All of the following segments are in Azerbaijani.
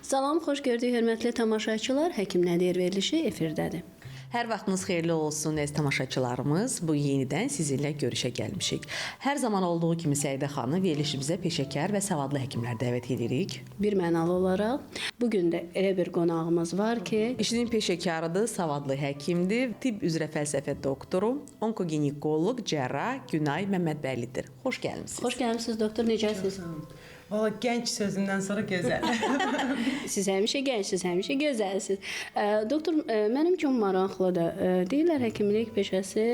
Salam, xoş gördük hörmətli tamaşaçılar. Həkim nə deyir verilişi efirdədir. Hər vaxtınız xeyirli olsun əziz tamaşaçılarımız. Bu yenidən sizinlə görüşə gəlmişik. Hər zaman olduğu kimi Səidə xanım verilişimizə peşəkar və savadlı həkimlər dəvət edirik. Bir mənalı olaraq bu gün də elə bir qonağımız var ki, İşinin peşəkarıdır, savadlı həkimdir, tibb üzrə fəlsəfə doktoru, onkoginekoloq, cərrah Günay Məmmədbəylidir. Xoş gəlmisiniz. xoş gəlmisiniz doktor, necəsiniz? Valla gənc sözündən sonra gözəl. Siz həmişə gəncsiniz, həmişə gözəlsiniz. Doktor, mənim üçün maraqlıdır. Deyirlər həkimlik peşəsi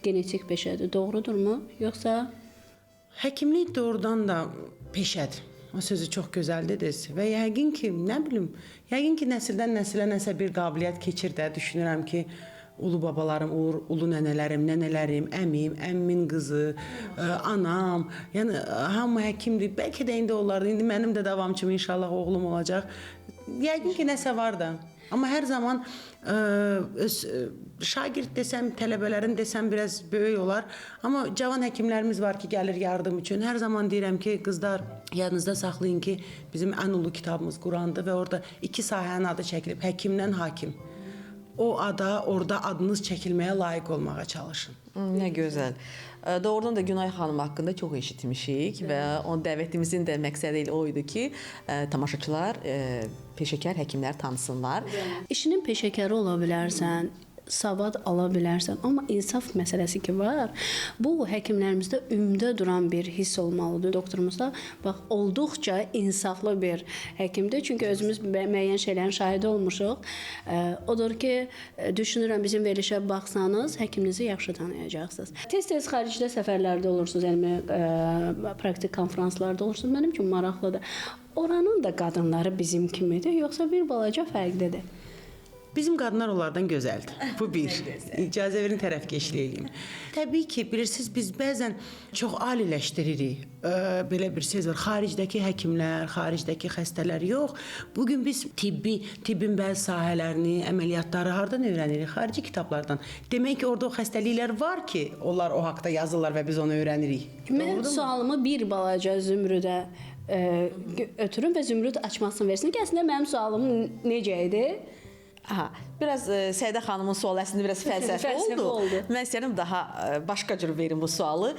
genetik peşədir. Doğrudurmu? Yoxsa Həkimlik doğrudan da peşədir. O sözü çox gözəl dediniz və yəqin ki, nə bilim, yəqin ki, nəsildən nəsilə nəsə bir qabiliyyət keçir də. Düşünürəm ki, ulu babalarım, ulu nənələrim, nənələrim, əmim, əmmin qızı, anam, yəni hamı həkimdir. Bəlkə də indi onlardır. İndi mənim də davamçım inşallah oğlum olacaq. Yəqin ki, nəsə var da. Amma hər zaman şagird desəm, tələbələrin desəm biraz böyük olar. Amma cavan həkimlərimiz var ki, gəlir yardım üçün. Hər zaman deyirəm ki, qızlar, yadınızda saxlayın ki, bizim ən ulu kitabımız Qurandır və orada iki sahənin adı çəkilib, həkimdən hakim. O ada, orada adınız çəkilməyə layiq olmağa çalışın. Nə gözəl. Doğrudan da Günay xanım haqqında çox eşitmişik və onun dəvətimizin də məqsədi o idi ki, tamaşaçılar peşəkar həkimlər tanısınlar. işinin peşəkarı ola bilərsən, savad ala bilərsən, amma insaf məsələsi ki var. Bu həkimlərimizdə ümdə duran bir hiss olmalıdır. Doktorumuz da bax olduqca insaflı bir həkimdir. Çünki özümüz müəyyən şeylərin şahidi olmuşuq. Odur ki, düşünürəm bizim verilişə baxsanız həkiminizi yaxşı tanıyacaqsınız. Tez-tez xaricdə səfərlərdə olursunuz, yəni praktik konfranslarda olursunuz. Mənim üçün maraqlıdır. Oranın da qadınları bizim kimidir, yoxsa bir balaca fərqlidir? Bizim qadınlar onlardan gözəldir. Bu bir. İcazə verin tərəfkeşliyim. Təbii ki, bilirsiniz biz bəzən çox aliləşdiririk. Belə bir söz var. Xaricdəki həkimlər, xaricdəki xəstələr yox. Bugün biz tibbin bəzi sahələrini, əməliyyatları hardan öyrənirik? Xarici kitablardan. Demək ki, orada o xəstəliklər var ki, onlar o haqqda yazırlar və biz onu öyrənirik. Mən sualımı bir balaca Zümrüdə ötürüm və Zümrüd açmasını versin. Əslində mənim sualım necə idi? Aha, biraz Səidə xanımın sualı əslində biraz fəlsəfi oldu. Mən istəyirəm daha başqa cür verim bu sualı.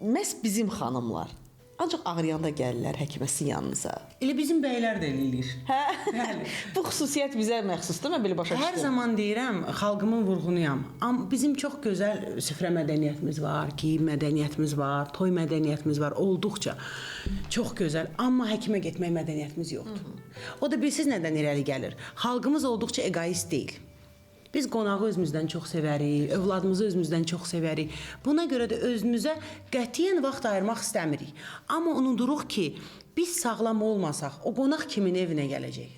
Məhz bizim xanımlar ancaq ağrıyanda gəlirlər həkimə sizin yanınıza. Elə bizim bəylər də eləyir. Hə? Bəli. Bu xüsusiyyət bizə məxsusdur, mən belə başa düşdüm. Hər zaman deyirəm, xalqımın vurğunuyam. Amma bizim çox gözəl süfrə mədəniyyətimiz var, geyim mədəniyyətimiz var, toy mədəniyyətimiz var, olduqca çox gözəl. Amma həkimə getmək mədəniyyətimiz yoxdur. O da bilsiz nədən irəli gəlir? Xalqımız olduqca egoist deyil. Biz qonağı özümüzdən çox sevərik, övladımızı özümüzdən çox sevərik. Buna görə də özümüzə qətiyyən vaxt ayırmaq istəmirik. Amma unuduruq ki, biz sağlam olmasaq, o qonaq kimin evinə gələcək?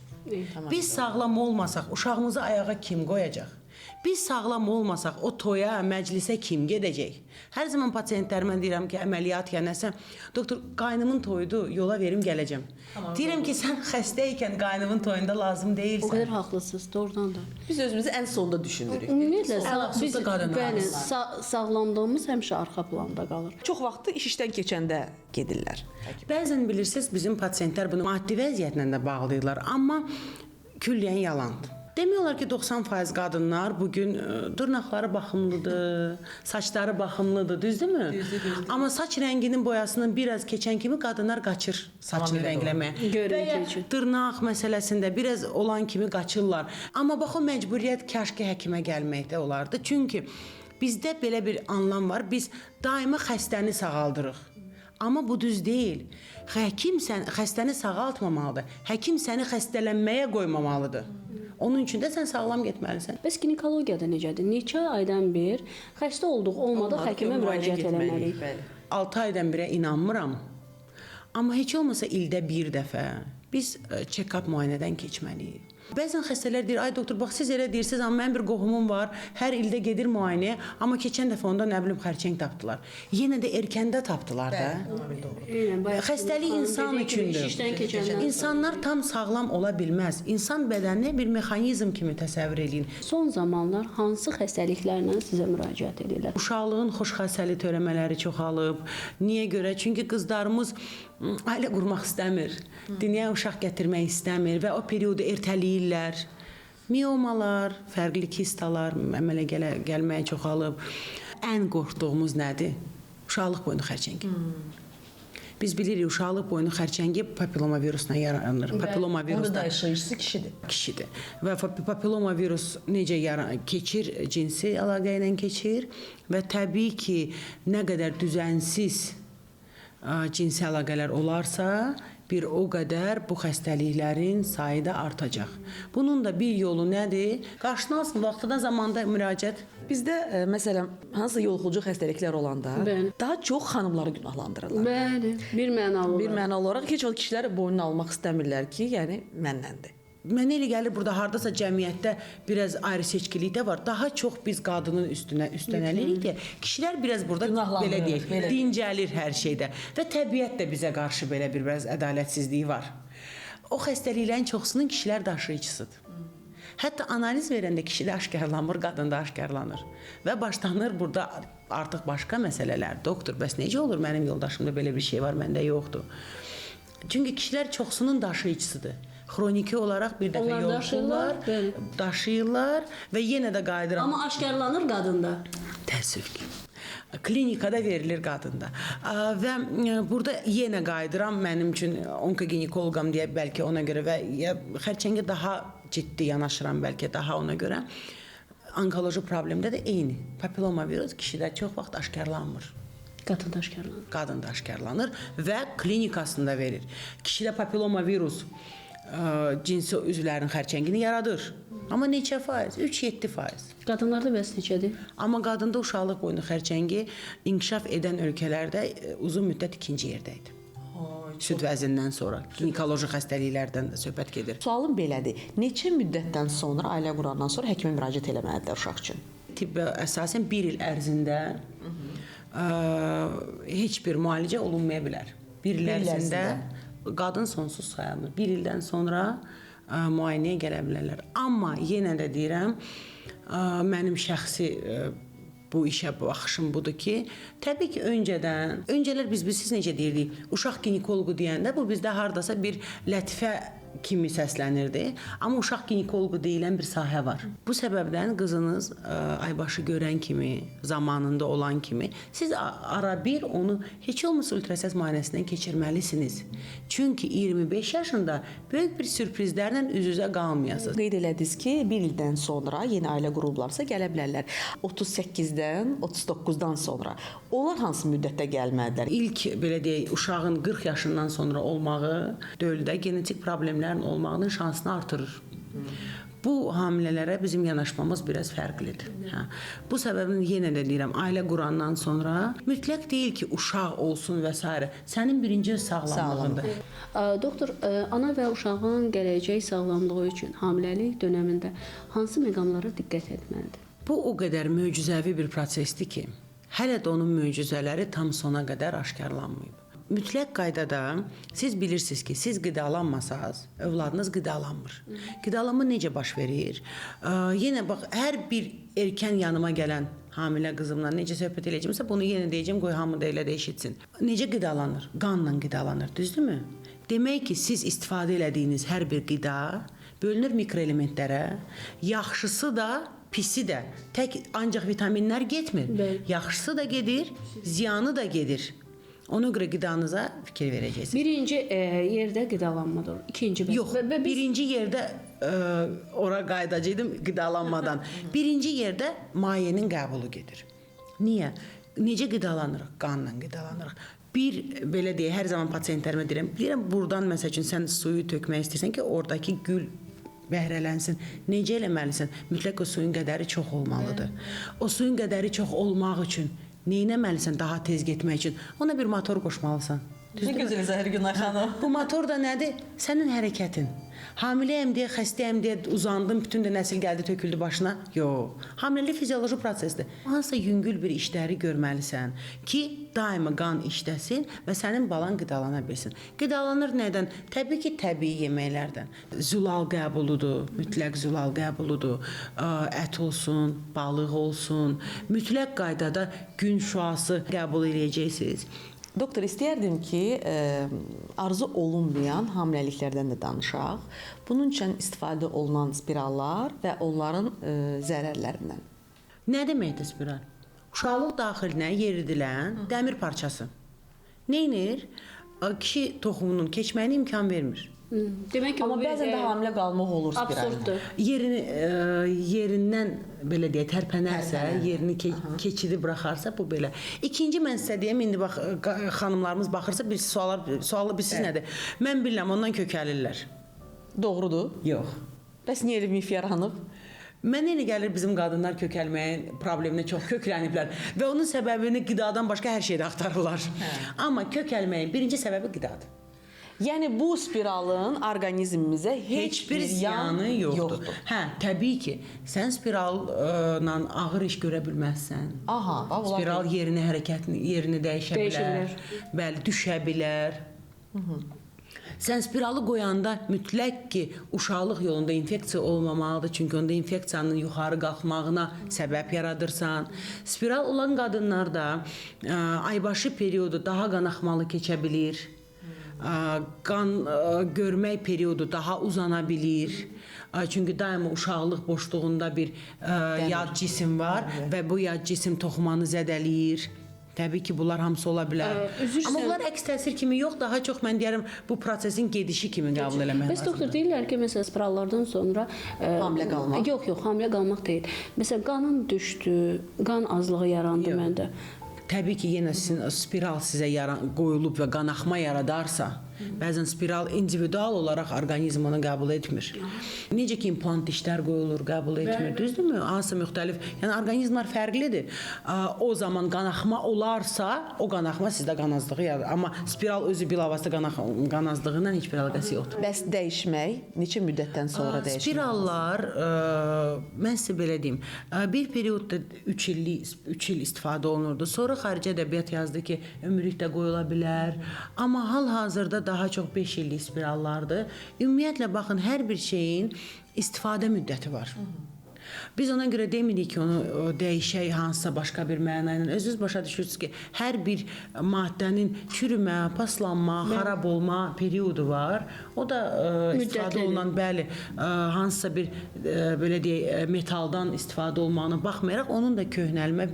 Biz sağlam olmasaq, uşağımızı ayağa kim qoyacaq? Biz sağlam olmasaq, o toya, məclisə kim gedəcək? Hər zaman pasiyentlərimə deyirəm ki, əməliyyat ya nəsə, doktor, qaynımın toyudur, yola verim, gələcəm. Deyirəm ki, sən xəstə ikən qaynımın toyunda lazım deyilsən. O qədər haqlısınız, doğrudan da. Biz özümüzü ən sonda düşünürük. Ümumiyyətlə, biz bəli, sağlamlığımız həmişə arxa planda qalır. Çox vaxtı iş işdən keçəndə gedirlər. Bəzən bilirsiniz, bizim pasiyentlər bunu maddi vəziyyətlə də bağlayırlar, amma külliyən yalandır. Demək olar ki, 90% qadınlar bugün dırnaqları baxımlıdır, saçları baxımlıdır, düzdürmü? Düzdür. Amma saç rənginin boyasının biraz keçən kimi qadınlar qaçır saçını rəngləməyə. Görüntü üçün. Dırnaq məsələsində biraz olan kimi qaçırlar. Amma bax o məcburiyyət kaşki həkimə gəlməkdə olardı. Çünki bizdə belə bir anlam var. Biz daima xəstəni sağaldırıq. Amma bu düz deyil. Həkim xəstəni sağaltmamalıdır. Həkim səni xəstələnməyə qoymamalıdır. Onun üçün də sən sağlam getməlisən. Bəs ginekologiyada necədir? Neçə aydan bir xəstə olmadıq həkimə müraciət etməliyik. 6 aydan birə inanmıram. Amma heç olmasa ildə bir dəfə biz check-up müayinədən keçməliyik. Bəzən xəstələr deyir, ay doktor, bax siz elə deyirsiniz, amma mənim bir qohumum var, hər ildə gedir müayinəyə, amma keçən dəfə onda nə bilim xərçəng tapdılar. Yenə də erkəndə tapdılar da. Xəstəlik insan üçündür. İnsanlar tam sağlam ola bilməz. İnsan bədəni bir mexanizm kimi təsəvvür edin. Son zamanlar hansı xəstəliklərlə sizə müraciət edirlər? Uşaqlığın xoşxassəli törəmələri çoxalıb. Niyə görə? Çünki qızlarımız ailə qurmaq istəmir. Dünyaya uşaq gətirmək istəmir və o periodu ertələyirlər. Miomalar, fərqli kistalar əmələ gəlməyə çoxalıb. Ən qorxduğumuz nədir? Uşaqlıq boynu xərçəngi. Biz bilirik, uşaqlıq boynu xərçəngi papilloma virusuna yaranır. Papilloma virusuna daşıyıcısı kişidir. Kişidir. Və papilloma virus necə keçir, cinsi əlaqə ilə keçir və təbii ki, nə qədər düzənsiz cinsi əlaqələr olarsa, bir o qədər bu xəstəliklərin sayı da artacaq. Bunun da bir yolu nədir? Qarşını alsın, vaxtında, zamanda müraciət. Bizdə məsələn hansı yoluxucu xəstəliklər olanda daha çox xanımları günahlandırırlar. Bəli, bir mənalı olaraq. Bir mənalı olaraq heç vaxt kişilər boynunu almaq istəmirlər ki, yəni məndəndir. Mənə elə gəlir burada hardasa cəmiyyətdə biraz ayrı seçkilik də var. Daha çox biz qadının üstünəlirik ki, kişilər biraz burada belə deyək, dincəlir hər şeydə və təbiət də bizə qarşı belə bir biraz ədalətsizliyi var. O xəstəliklərin çoxsunun kişilər daşıyıcısıdır. Hətta analiz verəndə kişidə aşkarlanmır, qadında aşkarlanır və başlanır burada artıq başqa məsələlər. Doktor, bəs necə olur mənim yoldaşımda belə bir şey var, məndə yoxdur. Çünki kişilər çoxsunun daşıyıcısıdır. Xroniki olaraq bir dəfə yolxurlar, daşıyırlar və yenə də qayıdıram. Amma aşkarlanır qadında. Təəssüf ki. Klinikada verilir qadında. Və burada yenə qayıdıram, mənim üçün onkoginekoloqam deyə bəlkə ona görə və xərçəngə daha ciddi yanaşıram bəlkə daha ona görə. Onkoloji problemdə də eyni. Papilloma virus kişidə çox vaxt aşkarlanmır. Qadında aşkarlanır. Qadında aşkarlanır və klinikasında verir. Kişidə papilloma virus cinsi üzvlərin xərçəngini yaradır. Amma neçə faiz? 3-7%. Qadınlarda bəs neçədir? Amma qadında uşaqlıq boynu xərçəngi inkişaf edən ölkələrdə uzun müddət ikinci yerdə idi. Süd vəzindən sonra ginekoloji xəstəliklərdən söhbət gedir. Sualım belədir. Neçə müddətdən sonra, ailə qurandan sonra həkimə müraciət eləməlidirlər uşaq üçün? Tibbə əsasən 1 il ərzində heç bir müalicə olunmaya bilər. 1 il ərzində qadın sonsuz sayılmır. 1 ildən sonra müayinəyə gələ bilərlər. Amma yenə də deyirəm, mənim şəxsi bu işə baxışım budur ki, təbii ki, öncələr biz siz necə deyirdik, uşaq ginekoloqu deyəndə bu bizdə hardasa bir lətifə kimi səslənirdi. Amma uşaq ginekoloqu deyilən bir sahə var. Bu səbəbdən qızınız aybaşı görən kimi, zamanında olan kimi, siz ara bir onu heç olmasa ultrasəs müayinəsindən keçirməlisiniz. Çünki 25 yaşında böyük bir sürprizlərlə üz-üzə qalmayasınız. Qeyd elədiniz ki, 1 ildən sonra yeni ailə qurublarsa gələ bilərlər. 38-dən, 39-dan sonra. Onlar hansı müddətdə gəlməlidirlər? İlk belə deyək, uşağın 40 yaşından sonra olmağı dövrdə genetik problemlərin olmağının şansını artırır. Bu hamilələrə bizim yanaşmamız biraz fərqlidir. Bu səbəbini yenə də deyirəm, ailə qurandan sonra mütləq deyil ki, uşaq olsun və s. Sənin birinci sağlamlığındır. Doktor, ana və uşağın gələcək sağlamlığı üçün hamiləlik dövründə hansı məqamlara diqqət etməlidir? Bu o qədər möcüzəvi bir prosesdir ki, hələ də onun möcüzələri tam sona qədər aşkarlanmayıb. Mütləq qaydada siz bilirsiniz ki, siz qidalanmasanız, övladınız qidalanmır. Qidalanma necə baş verir? Yenə bax, hər bir erkən yanıma gələn hamilə qızımla necə söhbət edəcəmsə, bunu yenə deyəcəm, qoy hamı da elə də eşitsin. Necə qidalanır? Qanla qidalanır, düzdürmü? Demək ki, siz istifadə elədiyiniz hər bir qida bölünür mikroelementlərə, yaxşısı da, pisi də. Tək ancaq vitaminlər getmir. Yaxşısı da gedir, ziyanı da gedir. Ona görə qidanıza fikir verəcəksiniz. Birinci yerdə qidalanmadır. İkinci yox, birinci yerdə ora qaydacıydım qidalanmadan. Birinci yerdə mayenin qəbulu gedir. Niyə? Necə qidalanırıq? Qanla qidalanırıq. Bir belə deyə hər zaman pasiyentlərimə deyirəm, buradan məsəl üçün sən suyu tökmək istəyirsən ki, oradakı gül bəhrələnsin. Necə eləməlisən? Mütləq o suyun qədəri çox olmalıdır. O suyun qədəri çox olmaq üçün nə etməlisən daha tez getmək üçün? Ona bir motor qoşmalısan. Ne gözəl Zəhir Günay xanım. Bu motor da nədir? Sənin hərəkətin. Hamiləyəm deyə, xəstəyəm deyə uzandım, bütün də nəsil gəldi, töküldü başına. Yox. Hamiləlik fizioloji prosesdir. Hansısa yüngül bir işləri görməlisən ki, daima qan işləsin və sənin balan qidalana bilsin. Qidalanır nədən? Təbii ki, təbii yeməklərdən. Zülal qəbuludur, mütləq zülal qəbuludur. Ət olsun, balıq olsun. Mütləq qaydada gün şüası qəbul edəcəksiniz. Doktor, istəyərdim ki, arzu olunmayan hamiləliklərdən də danışaq. Bunun üçün istifadə olunan spirallar və onların zərərlərindən. Nə deməkdir spiral? Uşaqlıq daxilinə yeridilən dəmir parçası. Neynir? Kişi toxumunun keçməyinə imkan vermir. Demək ki, Amma bəzən də hamilə qalmaq olur spiralın. absurddur. Yerindən belə deyə tərpənərsə, yerini keçidib buraxarsa bu belə. İkinci mən sizə deyim, indi bax xanımlarımız baxırsa bir sualı bilsiz nədir? Mən bilirəm, ondan kökəlirlər. Doğrudur. Yox. Bəs niyə elə mif yaranıb? Mənə elə gəlir bizim qadınlar kökəlməyin probleminə çox kökləniblər və onun səbəbini qidadan başqa hər şeydə axtarırlar. Amma kökəlməyin birinci səbəbi qidadır. Yəni bu spiralın orqanizmimizə heç bir ziyanı yoxdur. Hə, təbii ki, sən spiralla ağır iş görə bilməzsən. Aha, bax Spiral yerini dəyişə bilər. Bəli, düşə bilər. Sən spiralı qoyanda mütləq ki, uşaqlıq yolunda infeksiya olmamalıdır. Çünki onda infeksiyanın yuxarı qalxmağına səbəb yaradırsan. Spiral olan qadınlarda aybaşı periodu daha qanaxmalı keçə bilir. Qan görmək periodu daha uzana bilir. Çünki daima uşaqlıq boşluğunda bir yad cisim var və bu yad cisim toxumanı zədələyir. Təbii ki, bunlar hamısı ola bilər. Amma bunlar əks təsir kimi yox, daha çox mən deyərəm bu prosesin gedişi kimi qəbul eləmək lazımdır. Bəs doktor deyirlər ki, məsələn, spirallardan sonra hamilə qalmaq. Yox, hamilə qalmaq deyil. Məsələn, qanın düşdü, qan azlığı yarandı məndə. Təbii ki, yenə sizin spiral sizə qoyulub və qanaxma yaradarsa, bəzən spiral individual olaraq orqanizm onu qəbul etmir. Necə ki, implant dişlər qoyulur, qəbul etmir, düzdürmü? Hansısa müxtəlif, yəni orqanizmlər fərqlidir. O zaman qanaxma olarsa, o qanaxma sizdə qan azlığı yaradır. Amma spiral özü bilavasitə qan azlığından heç bir əlaqəsi yoxdur. Bəs dəyişmək neçə müddətdən sonra dəyişmək? Spirallar, mən sizə belə deyim, bir periodda 3 il istifadə olunurdu. Sonra xarici ədəbiyyat yazdı ki, ömürlükdə qoyula bilər. Amma hal-hazırda daha çox 5 illik spirallardır. Ümumiyyətlə, baxın, hər bir şeyin istifadə müddəti var. Biz ona görə demirik ki, onu dəyişək hansısa başqa bir məna ilə. Özünüz başa düşürsünüz ki, hər bir maddənin çürümə, paslanma, xarab olma periodu var. O da istifadə olunan, bəli, hansısa bir belə deyək, metaldan istifadə olmağına baxmayaraq, onun da köhnəlmə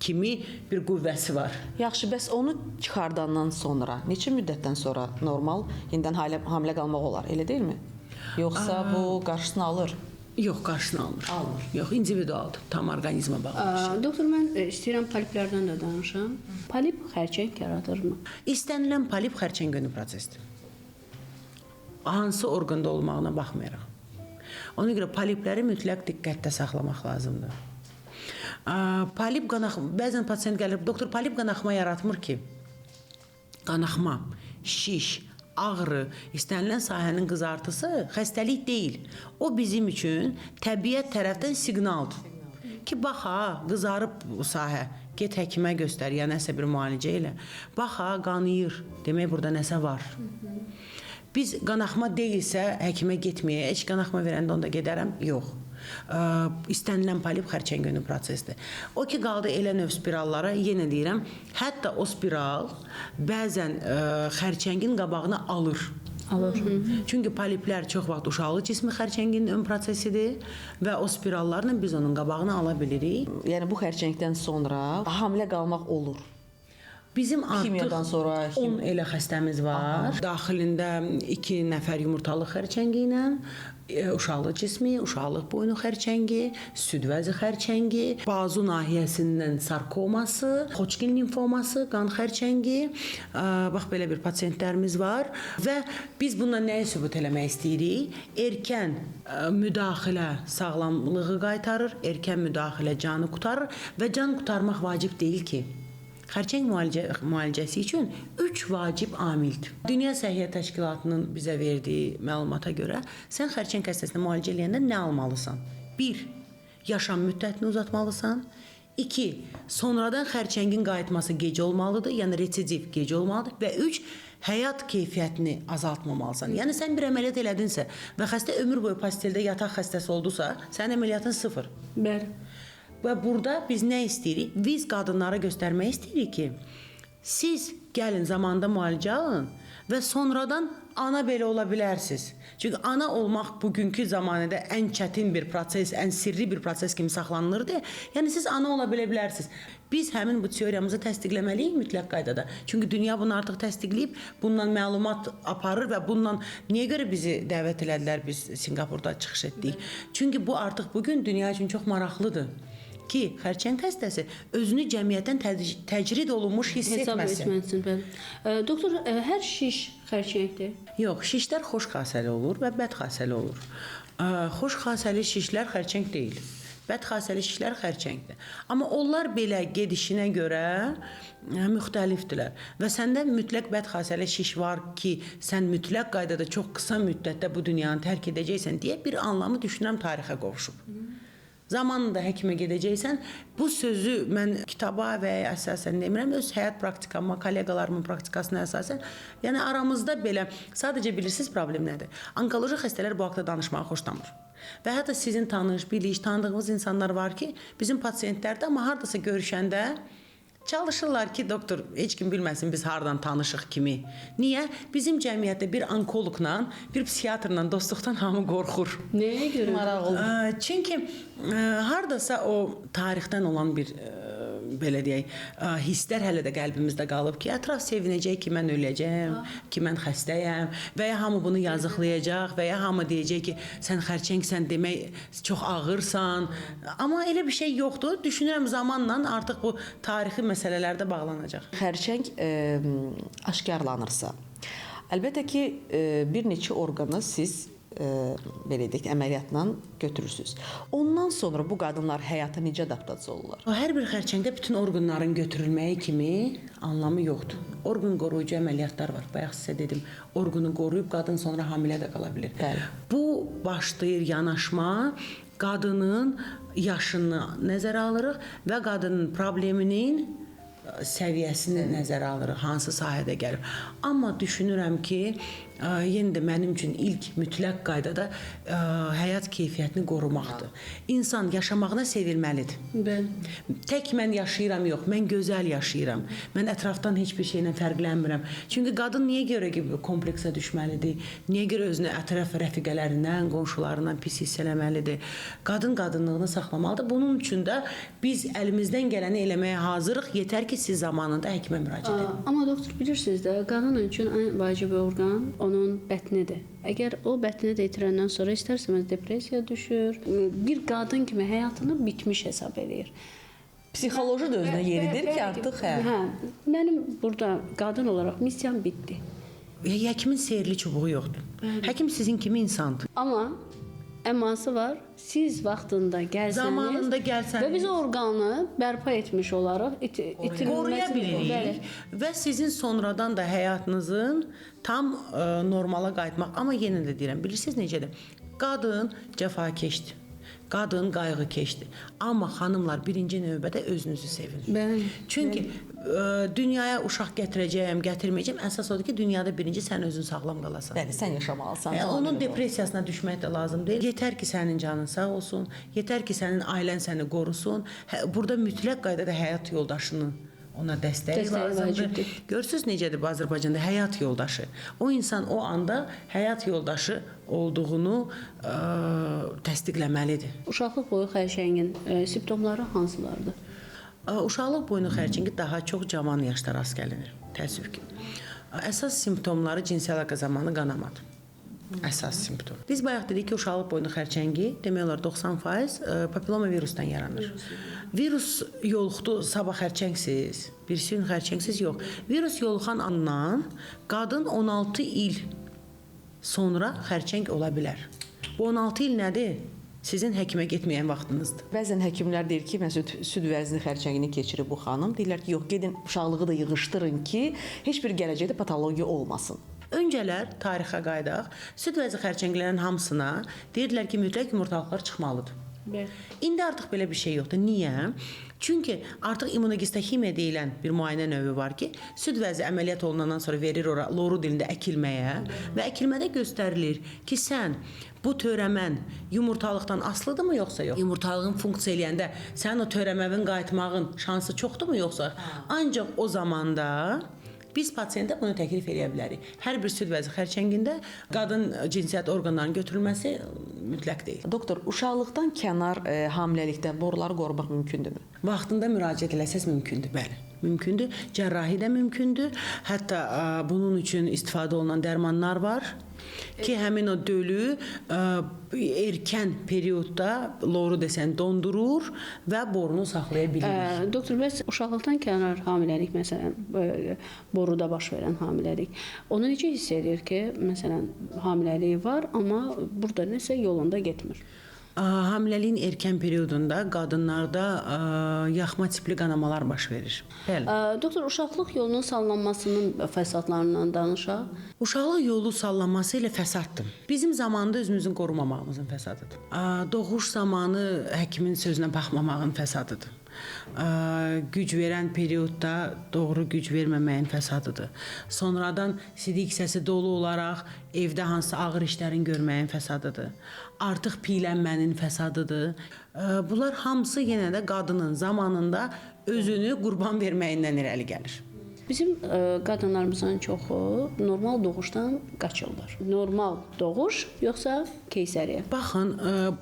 kimi bir qüvvəsi var. Yaxşı, bəs onu çıxardandan sonra, neçə müddətdən sonra normal yenidən hamilə qalmaq olar, elə deyilmi? Yoxsa bu qarşısını alır? Yox, qarşısını almır. Yox, individualdır, tam orqanizmə bağlı. Doktor, mən istəyirəm poliplərdən də danışam. Polip xərçəng yaradırmı? İstənilən polip xərçəngönü prosesdir. Hansı orqanda olmağına baxmayaraq. Ona görə polipləri mütləq diqqətdə saxlamaq lazımdır. Polip bəzən pasiyent gəlir, doktor, polip qanaxma yaratmır ki. Qanaxma, şiş, ağrı, istənilən sahənin qızartısı xəstəlik deyil. O bizim üçün təbiət tərəfdən siqnaldır. Ki, bax, qızarıb bu sahə, get həkimə göstər, ya nəsə bir müalicə elə. Bax, qanıyır, demək burada nəsə var. Biz qanaxma deyilsə, həkimə getməyə, heç qanaxma verəndə onda gedərəm, yox. İstənilən polip xərçəngönü prosesdir. O ki, qaldı elə növ spirallara, yenə deyirəm, hətta o spiral bəzən xərçəngin qabağını alır. Çünki poliplər çox vaxt uşaqlıq cismi xərçənginin ön prosesidir və o spirallarla biz onun qabağını ala bilirik. Yəni bu xərçəngdən sonra hamilə qalmaq olur. Bizim artıq 10 elə xəstəmiz var. Daxilində 2 nəfər yumurtalıq xərçəngi ilə, uşaqlıq cismi, uşaqlıq boynu xərçəngi, süd vəzi xərçəngi, bazu nahiyəsindən sarkoması, Hodgkin limfoması, qan xərçəngi, bax belə bir pasiyentlərimiz var və biz bundan nəyi sübut eləmək istəyirik? Erkən müdaxilə sağlamlığı qaytarır, erkən müdaxilə canı qurtarır və can qurtarmaq vacib deyil ki. xərçəng müalicəsi üçün 3 vacib amildir. Dünya Səhiyyə Təşkilatının bizə verdiyi məlumata görə sən xərçəng xəstəsini müalicə edəndə nə almalısan? 1. Yaşam müddətini uzatmalısan. 2. Sonradan xərçəngin qayıtması gec olmalıdır, yəni residiv gec olmalıdır və 3. Həyat keyfiyyətini azaltmamalısan. Yəni sən bir əməliyyat elədinsə və xəstə ömür boyu pasteldə yataq xəstəsi oldusa, sənin əməliyyatın 0. Bəli. Və burada biz nə istəyirik? Biz qadınlara göstərmək istəyirik ki, siz gəlin zamanında müalicə alın və sonradan ana belə ola bilərsiniz. Çünki ana olmaq bugünkü zamanədə ən çətin bir proses, ən sirri bir proses kimi saxlanılırdı. Yəni siz ana ola bilərsiniz. Biz həmin bu teoriyamızı təsdiqləməliyik mütləq qaydada. Çünki dünya bunu artıq təsdiqləyib, bundan məlumat aparır və bundan niyə görə bizi dəvət elədilər, biz Sinqapurda çıxış etdik. Çünki bu artıq bugün dünya üçün çox maraqlıdır ki, xərçəng xəstəsi özünü cəmiyyətdən təcrid olunmuş hiss etməsin. Doktor, hər şiş xərçəngdir? Yox, şişlər xoş xassəli olur və bəd xassəli olur. Xoş xassəli şişlər xərçəng deyil. Bəd xassəli şişlər xərçəngdir. Amma onlar belə gedişinə görə müxtəlifdirlər. Və səndə mütləq bəd xassəli şiş var ki, sən mütləq qaydada çox qısa müddətdə bu dünyanı tərk edəcəksən deyə bir anlamı düşünürəm tarixə qovuşub. Zamanında həkimə gedəcəksən, bu sözü mən kitaba və ya əsasən demirəm, öz həyat praktikama, kolleqalarımın praktikasına əsasən, yəni aramızda belə, sadəcə bilirsiniz problem nədir? Onkoloji xəstələr bu haqda danışmağı xoşlamır. Və hətta sizin tanış, biliş, tanıdığınız insanlar var ki, bizim pasiyentlərdə, amma hardasa görüşəndə çalışırlar ki, doktor, heç kim bilməsin biz hardan tanışıq kimi. Niyə? Bizim cəmiyyətdə bir onkoloqla, bir psixiatrla dostluqdan hamı qorxur. Nəyə görə? Maraqlıdır. Çünki hardasa o tarixdən olan bir belə deyək, hisslər hələ də qəlbimizdə qalıb ki, ətraf sevinəcək ki, mən öləcəm, ki, mən xəstəyəm və ya hamı bunu yazıqlayacaq və ya hamı deyəcək ki, sən xərçəngsən demək çox ağırsan. Amma elə bir şey yoxdur. Düşünürəm zamanla artıq bu tarixi məsələlərdə bağlanacaq. Xərçəng aşkarlanırsa, əlbəttə ki, bir neçə orqanı siz belə deyək, əməliyyatla götürürsünüz. Ondan sonra bu qadınlar həyata necə adaptasiya olurlar? Hər bir xərçəngdə bütün orqanların götürülməyi kimi anlamı yoxdur. Orqan qoruyucu əməliyyatlar var. Bayaq sizə dedim, orqanı qoruyub qadın sonra hamilə də qala bilir. Bəli. Bu başlayır yanaşma, qadının yaşını nəzərə alırıq və qadının probleminin səviyyəsini nəzərə alırıq, hansı sahədə gəlir. Amma düşünürəm ki, yenə də mənim üçün ilk mütləq qaydada həyat keyfiyyətini qorumaqdır. İnsan yaşamağına sevilməlidir. Bəli. Tək mən yaşayıram yox, mən gözəl yaşayıram. Mən ətrafdan heç bir şeylə fərqlənmirəm. Çünki qadın niyə görə ki, kompleksə düşməlidir? Niyə görə özünü ətraf rəfiqələrindən, qonşularından pis hiss eləməlidir? Qadın qadınlığını saxlamalıdır. Bunun üçün də biz əlimizdən gələni eləməyə hazırıq. Yetər ki, siz zamanında həkimə müraciət edin. Amma doktor, bilirsiniz də, qadın üçün ən vacib orqan onun bətnidir. Əgər o bətni də itirəndən sonra istərsəməz depressiya düşür. Bir qadın kimi həyatını bitmiş hesab edir. Psixoloji da özünə yeridir ki, artıq Hə, mənim burada qadın olaraq missiyam bitdi. Həkimin sehirli çubuğu yoxdur. Həkim sizin kimi insandır. Amma əması var, siz vaxtında gəlsəniz, Zamanında gəlsəniz və biz orqanı bərpa etmiş olaraq qoruya bilirik və sizin sonradan da həyatınızın tam normala qayıtmaq. Amma yenə də deyirəm, bilirsiniz necədir? Qadın cəfakeşdir. Qadın qayğıkeşdir. Amma xanımlar birinci növbədə özünüzü sevin. Bəli. Çünki dünyaya uşaq gətirəcəyəm, gətirməyəcəm. Əsas odur ki, dünyada birinci sən özün sağlam qalasan. bəli, sən yaşamalısan. Onun depressiyasına düşmək də lazım deyil. Yetər ki, sənin canın sağ olsun. Yetər ki, sənin ailən səni qorusun. Burada mütləq qaydada həyat yoldaşının ona dəstəyi lazımdır. Görürsüz necədir bu Azərbaycanda həyat yoldaşı. O insan o anda həyat yoldaşı olduğunu təsdiqləməlidir. Uşaqlıq boyu xərçəngin simptomları hansılardır? Uşaqlıq boyu xərçəngi daha çox cavan yaşda rast gəlinir, təəssüf ki. Əsas simptomları cinsi əlaqə zamanı qanamadır. Əsas simptom. Biz bayaq dedik ki, uşaqlıq boyu xərçəngi demək olar 90% papilloma virusdan yaranır. Virus yoluxdu, sabah xərçəngsiz, birisi gün xərçəngsiz yox. Virus yoluxan andan qadın 16 il sonra xərçəng ola bilər. Bu 16 il nədir? Sizin həkimə getməyən vaxtınızdır. Bəzən həkimlər deyir ki, məsələn, süd vəzni xərçəngini keçirib bu xanım. Deyirlər ki, yox, gedin uşaqlığı da yığışdırın ki, heç bir gələcəkdə patologiya olmasın. Öncələr tarixə qayıdaq, süd vəzi xərçənglərin hamısına deyirlər ki, mütləq yumurtalıqlar çıxmalıdır. İndi artıq belə bir şey yoxdur. Niyə? Çünki artıq immunogistokimiya deyilən bir müayinə növü var ki, süd vəzi əməliyyat olunandan sonra verir ora loru dilində əkilməyə və əkilmədə göstərilir ki, sən bu törəmən yumurtalıqdan asılıdırmı yoxsa yox? Yumurtalığın funksiya eləyəndə sənin o törəməvin qayıtmağın şansı çoxdurmu yoxsa? Ancaq o zamanda biz pasiyentə bunu təklif edə bilərik. Hər bir süd vəzi xərçəngində qadın cinsiyyət orqanlarının götürülməsi mütləq deyil. Doktor, uşaqlıqdan kənar hamiləlikdə boruları qorumaq mümkündürmü? Vaxtında müraciət eləsəz mümkündür, bəli. Mümkündür. Cərrahi də mümkündür. Hətta bunun üçün istifadə olunan dərmanlar var ki, həmin o dölü erkən periodda loru desən dondurur və borunu saxlaya bilir. Doktor, bəs uşaqlıqdan kənar hamiləlik, məsələn, boruda baş verən hamiləlik, onu necə hiss edir ki, məsələn, hamiləliyi var, amma burada nəsə yolunda getmir? Hamiləliyin erkən periodunda qadınlarda yaxma tipli qanamalar baş verir. Bəli. Doktor, uşaqlıq yolunun sallanmasının fəsadlarından danışaq. Uşaqlıq yolu sallanması ilə fəsaddır. Bizim zamanında özümüzün qorumamağımızın fəsadıdır. Doğuş zamanı həkimin sözünə baxmamağın fəsadıdır. Güc verən periodda doğru güc verməməyin fəsadıdır. Sonradan sidik səsi dolu olaraq evdə hansı ağır işlərin görməyin fəsadıdır. Artıq piylənmənin fəsadıdır. Bunlar hamısı yenə də qadının zamanında özünü qurban verməyindən irəli gəlir. Bizim qadınlarımızın çoxu normal doğuşdan qaçırlar. Normal doğuş yoxsa keysəriyyə? Baxın,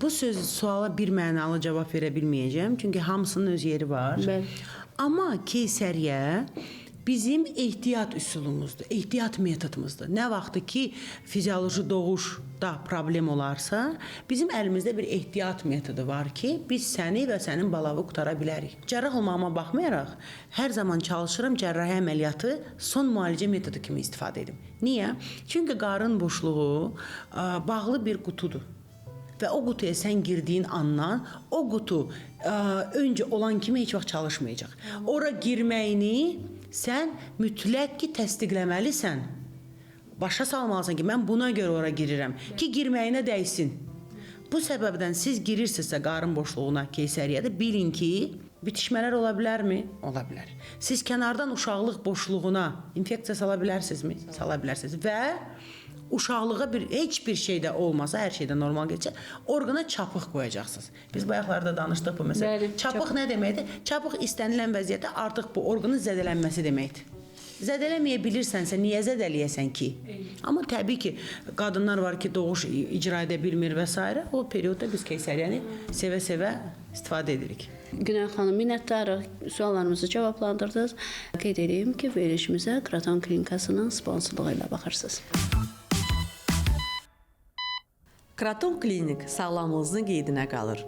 bu suala bir mənalı cavab verə bilməyəcəm, çünki hamısının öz yeri var. Bəli. Amma keysəriyyə bizim ehtiyat üsulumuzdur, ehtiyat metodumuzdur. Nə vaxtı ki, fizioloji doğuşda problem olarsa, bizim əlimizdə bir ehtiyat metodu var ki, biz səni və sənin balavı qutara bilərik. Cərrah olmağıma baxmayaraq, hər zaman çalışıram cərrahi əməliyyatı son müalicə metodu kimi istifadə edim. Niyə? Çünki qarın boşluğu bağlı bir qutudur. Və o qutuya sən girdiyin andan o qutu öncə olan kimi heç vaxt çalışmayacaq. Ora girməyini sən mütləq ki təsdiqləməlisən. Başa salmalısan ki, mən buna görə ora girirəm ki, girməyinə dəysin. Bu səbəbdən siz girirsinizsə qarın boşluğuna, keysəriyyədə bilin ki, bitişmələr ola bilərmi? Ola bilər. Siz kənardan uşaqlıq boşluğuna infeksiya sala bilərsinizmi? Sala bilərsiniz. Və uşaqlığa heç bir şeydə olmasa, hər şeydə normal keçsə, orqana çapıq qoyacaqsınız. Biz bayaqlarda danışdıq bu məsələ. Bəli, çapıq nə deməkdir? Çapıq istənilən vəziyyətdə artıq bu orqanın zədələnməsi deməkdir. Zədələməyə bilirsənsə, niyə zədələyəsən ki? Amma təbii ki, qadınlar var ki, doğuş icra edə bilmir və s. O periodda biz keysəriyyəni sevə-sevə istifadə edirik. Günel xanım, minnətdarıq. Suallarımızı cavablandırdınız. Qeyd edeyim ki, verilişimizə Kraton Klinikasının sponsorluğu ilə baxırsınız. Kraton Klinik sağlamlığınızın qeydinə qalır.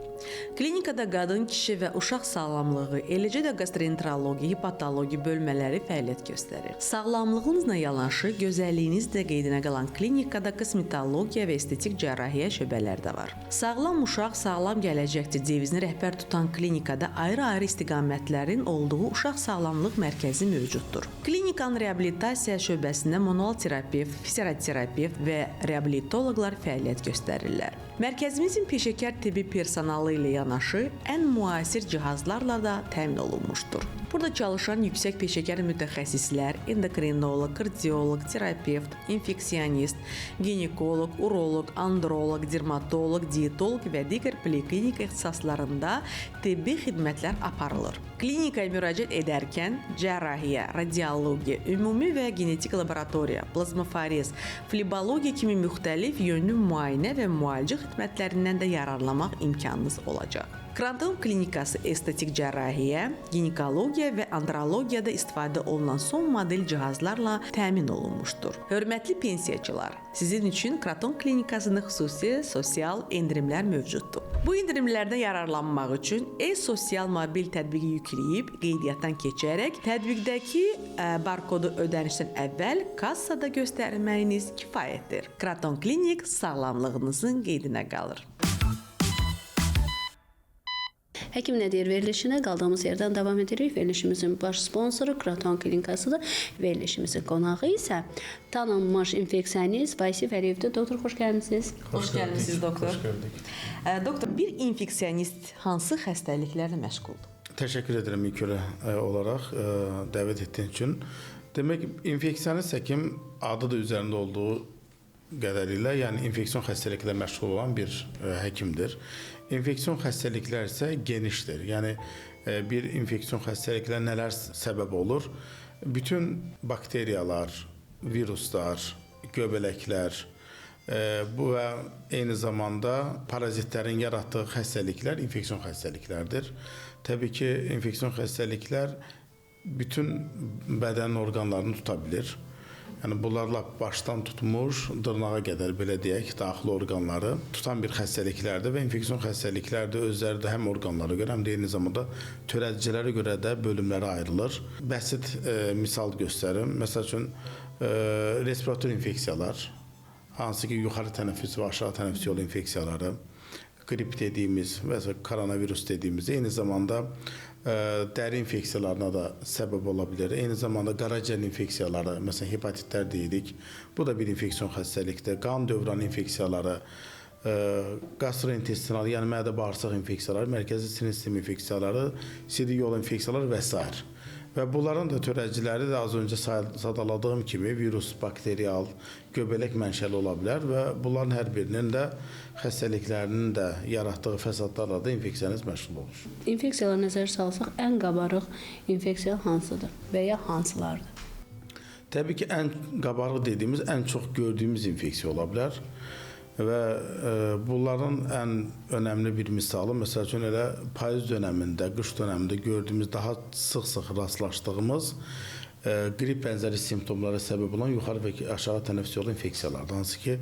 Klinikada qadın, kişi və uşaq sağlamlığı, eləcə də gastroenterologiya, hepatologiya bölmələri fəaliyyət göstərir. Sağlamlığınızla yanaşı, gözəlliyiniz də qeydinə qalan klinikada kosmetologiya və estetik cərrahiyyə şöbələri də var. Sağlam uşaq, sağlam gələcəkdir devizini rəhbər tutan klinikada ayrı-ayrı istiqamətlərin olduğu uşaq sağlamlıq mərkəzi mövcuddur. Klinikanın reabilitasiya şöbəsində manual terapevt, fizioterapevt və reabilitoloqlar fəaliyyət göstərirlər. Mərkəzimizin peşəkar tibbi personalı ilə yanaşı ən müasir cihazlarla da təmin olunmuşdur. Burada çalışan yüksək peşəkar mütəxəssislər, endokrinoloq, kardioloq, terapevt, infeksionist, ginekoloq, uroloq, androloq, dermatoloq, diyetoloq və digər poliklinika ixtisaslarında tibbi xidmətlər aparılır. Klinikaya müraciət edərkən cərrahiyyə, radiologiya, ümumi və genetik laboratoriya, plazmaforez, flebologiya kimi müxtəlif yönlü müayinə və müalicə xidmətlərindən də yararlanmaq imkanınız olacaq. Kraton Klinikası estetik cərrahiyyə, ginekologiya və andrologiyada istifadə olunan son model cihazlarla təmin olunmuşdur. Hörmətli pensiyaçılar, sizin üçün Kraton Klinikasının xüsusi sosial endirimlər mövcuddur. Bu endirimlərdən yararlanmaq üçün e-sosial mobil tətbiqi yükləyib, qeydiyyatdan keçərək tətbiqdəki barkodu ödənişdən əvvəl kassada göstərməyiniz kifayətdir. Kraton Klinik sağlamlığınızın qeydinə qalır. Həkim nə deyir? Verilişinə qaldığımız yerdən davam edirik. Verilişimizin baş sponsoru Kraton Klinikasıdır. Verilişimizin qonağı isə tanınmış infeksionist Vasif Əliyevdir. Doktor, xoş gəlmisiniz. Xoş gəlmisiniz doktor. Xoş gördük. Doktor, bir infeksionist hansı xəstəliklərlə məşğuldur? Təşəkkür edirəm ilk olaraq dəvət etdiyiniz üçün. Demək, infeksionist həkim adı da üzərində olduğu qədərilə, yəni infeksion xəstəliklə məşğul olan bir həkimdir. İnfeksion xəstəliklər isə genişdir. Yəni bir infeksion xəstəliklə nələr səbəb olur? Bütün bakteriyalar, viruslar, göbələklər, bu və eyni zamanda parazitlərin yaratdığı xəstəliklər infeksion xəstəliklərdir. Təbii ki, infeksion xəstəliklər bütün bədən orqanlarını tuta bilir. Yəni bunlarla başdan tutmuş, dırnağa qədər belə deyək, daxili orqanları tutan bir xəstəliklərdir və infeksion xəstəliklər də özləri də həm orqanlara görə, həm də eyni zamanda törədicilərə görə də bölümlərə ayrılır. Bəsit misal göstərim. Məsəl üçün respirator infeksiyalar, hansı ki yuxarı tənəffüs və aşağı tənəffüs yolu infeksiyaları, qrip dediyimiz və koronavirus dediyimiz, eyni zamanda dəri infeksiyalarına da səbəb ola bilər. Eyni zamanda qaraciyər infeksiyaları, məsələn hepatitlər deyirik. Bu da bir infeksion xəstəlikdir. Qan dövranı infeksiyaları, gastrointestinal, yəni mədə-bağırsaq infeksiyaları, mərkəzi sinir sistemi infeksiyaları, sidik yolu infeksiyaları və s. Və bunların da törədiciləri də az öncə sadaladığım kimi virus, bakteriyal, göbələk mənşəli ola bilər və bunların hər birinin də xəstəliklərinin də yaratdığı fəsadlarla da infeksionist məşğul olur. İnfeksiyalara nəzər salsaq, ən qabarıq infeksiya hansıdır və ya hansılardır? Təbii ki, ən qabarıq dediyimiz, ən çox gördüyümüz infeksiya ola bilər. Və bunların ən önəmli bir misalı, məsəl üçün elə payız dönəmində, qış dönəmində gördüyümüz, daha sıx-sıx rastlaşdığımız qrip bənzəri simptomlara səbəb olan yuxarı və aşağı tənəffüs yolu infeksiyalardır. Hansı ki,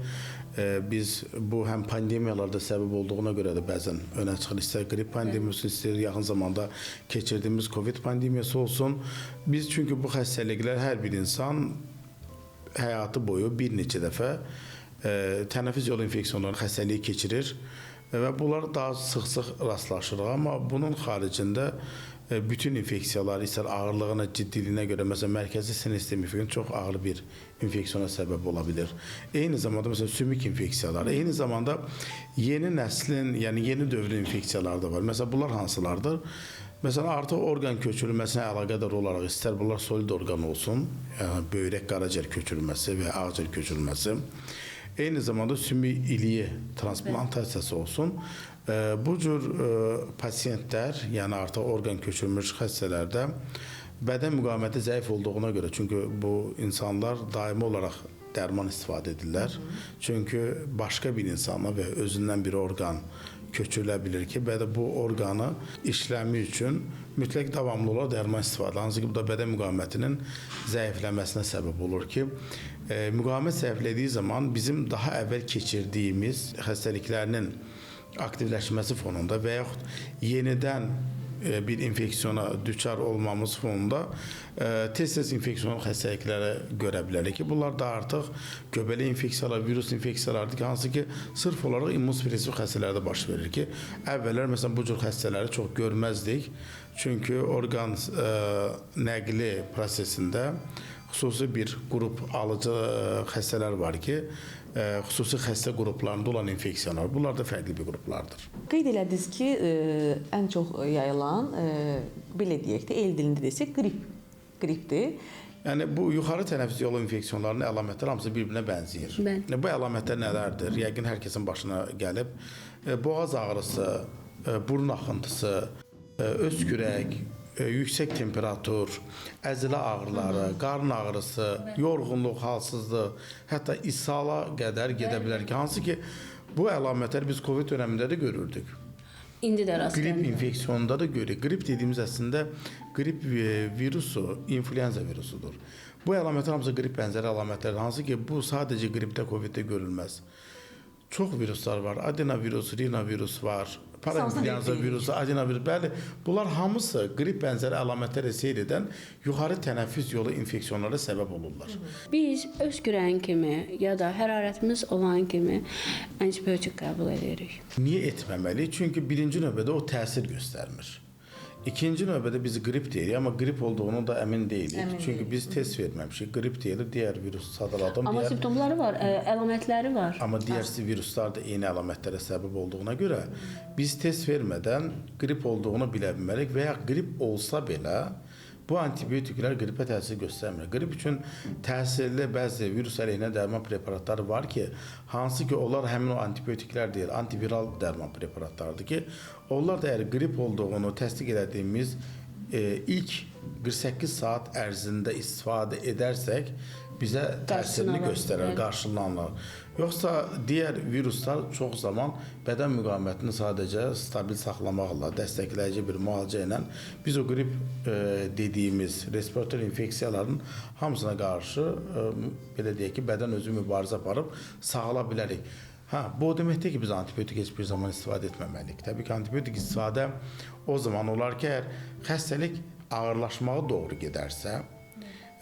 biz bu həm pandemiyalarda səbəb olduğuna görə də bəzən önə çıxır. İstər qrip pandemiyası, istər yaxın zamanda keçirdiyimiz COVID pandemiyası olsun. Biz çünki bu xəstəliklər hər bir insan həyatı boyu bir neçə dəfə tənəffüs yolu infeksiyonları xəstəliyi keçirir və bunlar daha sıx-sıx rastlaşırıq. Amma bunun xaricində bütün infeksiyalar, istər ağırlığına, ciddiliyinə görə, məsələn, mərkəzi sinir sistemi infeksiyonu çox ağır bir infeksiyona səbəb ola bilir. Eyni zamanda, məsələn, sümük infeksiyaları, eyni zamanda yeni nəslin, yəni yeni dövrün infeksiyaları da var. Məsələn, bunlar hansılardır? Məsələn, artıq orqan köçürülməsinə əlaqədar olaraq, istər bunlar solid orqan olsun, yəni böyrək, qaraciyər köçürülməsi və ağciyər köçürülməsi, eyni zamanda sümük iliyi transplantasiyası olsun. Bu cür pasiyentlər, yəni artıq orqan köçürülmüş xəstələrdə bədən müqaviməti zəif olduğuna görə, çünki bu insanlar daimi olaraq dərman istifadə edirlər. Çünki başqa bir insana və özündən bir orqan köçürülə bilir ki, bu orqanı işləmi üçün mütləq davamlı olaraq dərman istifadə. Hansı ki, bu da bədən müqavimətinin zəifləməsinə səbəb olur ki, müqavimət zəiflədiyi zaman bizim daha əvvəl keçirdiyimiz xəstəliklərinin aktivləşməsi fonunda və yaxud yenidən bir infeksiyona düçar olmamız fonunda tez-tez infeksion xəstəliklərə görə bilərik ki, bunlar da artıq göbələk infeksiyalar, virus infeksiyalardır ki, hansı ki, sırf olaraq immunosuppressiv xəstələrdə baş verir ki, əvvəllər məsələn bu cür xəstələri çox görməzdik. Çünki orqan nəqli prosesində xüsusi bir qrup alıcı xəstələr var ki, xüsusi xəstə qruplarında olan infeksiyalar. Bunlar da fərqli bir qruplardır. Qeyd elədiniz ki, ən çox yayılan, belə deyək də, el dilində desək, qripdir. Yəni, bu yuxarı tənəffüs yolu infeksiyonlarının əlamətləri hamısı bir-birinə bənzəyir. Bu əlamətlər nələrdir? Yəqin hər kəsin başına gəlib. Boğaz ağrısı, burun axıntısı, öskürək, yüksək temperatur, əzilə ağrıları, qarın ağrısı, yorğunluq, halsızlıq, hətta ishala qədər gedə bilər ki, hansı ki, bu əlamətləri biz COVID dönəmində də görürdük. İndi də rastlayırıq. Qrip infeksiyonunda da görürük. Qrip dediyimiz əslində qrip virusu, influenza virusudur. Bu əlamətlər hamısı qrip bənzəri əlamətlərdir, hansı ki, bu sadəcə qripdə, COVID-də görülməz. Çox viruslar var. Adenovirus, rinovirus var, parainflyuenza virusu, adenovirus, bəli, bunlar hamısı qrip bənzəri əlamətlərə seyr edən yuxarı tənəffüs yolu infeksiyonlara səbəb olurlar. Biz öskürən kimi ya da hərarətimiz olan kimi antibiotik qəbul edirik. Niyə etməməliyik? Çünki birinci növbədə o təsir göstərmir. İkinci növbədə biz qrip deyirik, amma qrip olduğunu da əmin deyilik. Çünki biz test verməmişik. Qrip deyilir, digər virus sadaladım. Amma simptomları var, əlamətləri var. Amma digər viruslar da eyni əlamətlərə səbəb olduğuna görə biz test vermədən qrip olduğunu bilə bilmərik və ya qrip olsa belə bu antibiotiklər qripə təsir göstərmir. Qrip üçün təsirli bəzi virus əleyhinə dərman preparatları var ki, hansı ki onlar həmin o antibiotiklər deyil, antiviral dərman preparatlarıdır ki, onlar da əgər qrip olduğunu təsdiq etdiyimiz ilk 48 saat ərzində istifadə edərsək, bizə təsirini göstərər, qarşılanır. Yoxsa digər viruslar çox zaman bədən müqavimətini sadəcə stabil saxlamaqla, dəstəkləyici bir müalicə ilə biz o qrip dediyimiz respirator infeksiyaların hamısına qarşı belə deyək ki, bədən özü mübarizə aparıb sağala bilərik. Bu o deməkdir ki, biz antibiotik heç bir zaman istifadə etməməliyik. Təbii ki, antibiotik istifadə o zaman olar ki, əgər xəstəlik ağırlaşmağa doğru gedərsə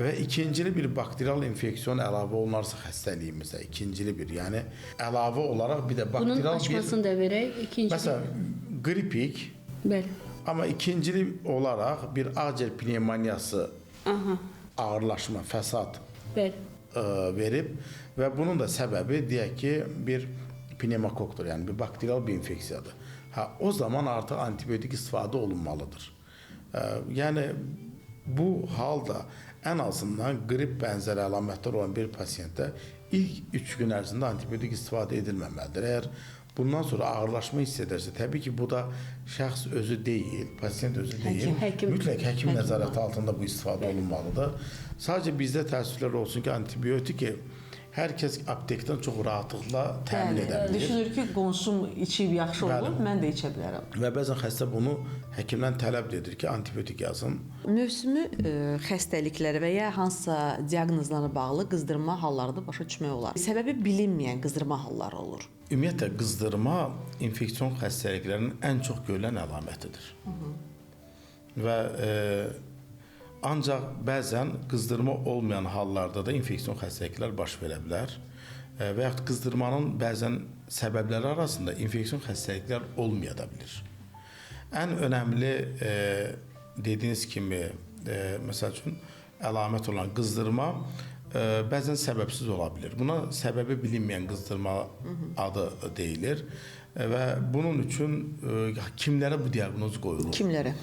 və ikincili bir bakterial infeksiyon əlavə olunarsa xəstəliyimizə, ikincili bir, yəni əlavə olaraq bir də bakterial bunun açmasını da verək. Məsələn, qripik, bəli. Amma ikincili olaraq bir acil pnevmoniyası ağırlaşma, fəsad verib və bunun da səbəbi deyək ki, bir pnevmokokdur, yəni bir bakterial bir infeksiyadır. O zaman artıq antibiotik istifadə olunmalıdır. Yəni bu halda ən azından qrip bənzəri əlamətlər olan bir pasiyentdə ilk 3 gün ərzində antibiotik istifadə edilməməlidir. Əgər bundan sonra ağırlaşma hiss edərsə, təbii ki, bu da şəxs özü deyil, pasiyent özü deyil. Mütləq həkim nəzarəti altında bu istifadə olunmalıdır. Sadəcə bizdə təəssüflər olsun ki, antibiotik hər kəs aptekdən çox rahatlıqla təmin edə bilir. Düşünür ki, qonşum içib yaxşı olur, mən də içə bilərəm. Və bəzən xəstə bunu həkimdən tələb edir ki, antibiotik yazın. Mövsümü xəstəlikləri və ya hansısa diaqnozlara bağlı qızdırma halları da başa düşmək olar. Səbəbi bilinməyən qızdırma halları olur. Ümumiyyətlə, qızdırma infeksion xəstəliklərinin ən çox görülən əlamətidir. Və ancaq bəzən qızdırma olmayan hallarda da infeksion xəstəliklər baş verə bilər və yaxud qızdırmanın bəzən səbəbləri arasında infeksion xəstəliklər olmaya da bilir. Ən önəmli dediyiniz kimi, məsəl üçün, əlamət olan qızdırma bəzən səbəbsiz ola bilir. Buna səbəbi bilinməyən qızdırma adı deyilir və bunun üçün kimlərə bu diaqnoz qoyulur? Kimlərə?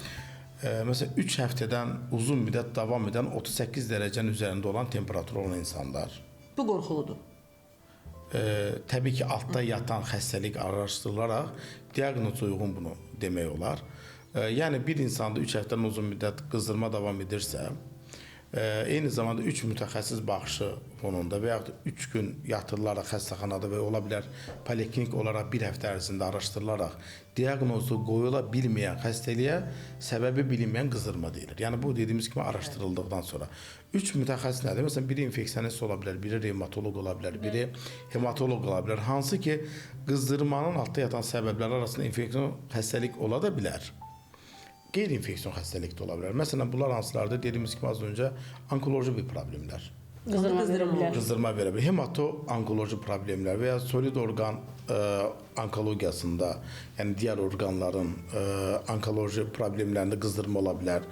Məsələn, 3 həftədən uzun müddət davam edən 38 dərəcənin üzərində olan temperatur olan insanlar. Bu qorxuludur. Təbii ki, altda yatan xəstəlik araşdırılaraq diaqnoz uyğun bunu demək olar. Yəni, bir insanda 3 həftədən uzun müddət qızdırma davam edirsə, eyni zamanda 3 mütəxəssis baxışı fonunda və yaxud 3 gün yatırılaraq xəstəxanada və ola bilər poliklinik olaraq bir həftə ərzində araşdırılaraq diaqnozu qoyula bilməyən xəstəliyə səbəbi bilinməyən qızdırma deyilir. Yəni bu dediyimiz kimi araşdırıldıqdan sonra 3 mütəxəssis nədir? Məsələn, biri infeksionist ola bilər, biri revmatoloq ola bilər, biri hematoloq ola bilər. Hansı ki, qızdırmanın altda yatan səbəbləri arasında infeksion xəstəlik ola da bilər. Qeyri-infeksion xəstəlik də ola bilər. Məsələn, bunlar hansılardır? Dediyimiz kimi az öncə onkoloji bir problemlər. Qızdırma verə bilər. Hemato-onkoloji problemlər və ya solid orqan onkologiyasında, yəni digər orqanların onkoloji problemlərində qızdırma ola bilər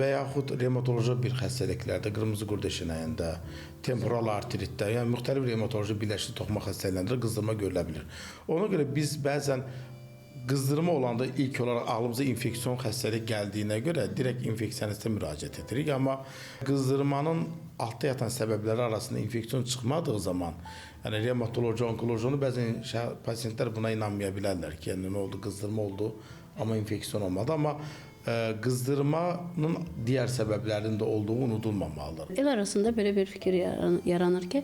və yaxud revmatoloji bir xəstəliklərdə, qırmızı qurd eşinəyində, temporal artritdə, yəni müxtəlif revmatoloji birləşik toxuma xəstəliklərində qızdırma görülə bilər. Ona görə biz bəzən qızdırma olanda ilk olaraq ağlımıza infeksion xəstəlik gəldiyinə görə direkt infeksionistə müraciət edirik. Amma qızdırmanın altda yatan səbəbləri arasında infeksion çıxmadığı zaman, yəni revmatoloji, onkolojini bəzən pasiyentlər buna inanmaya bilərlər ki, yəni nə oldu, qızdırma oldu, amma infeksion olmadı. Amma qızdırmanın digər səbəblərinin də olduğu unudulmamalıdır. El arasında belə bir fikir yaranır ki,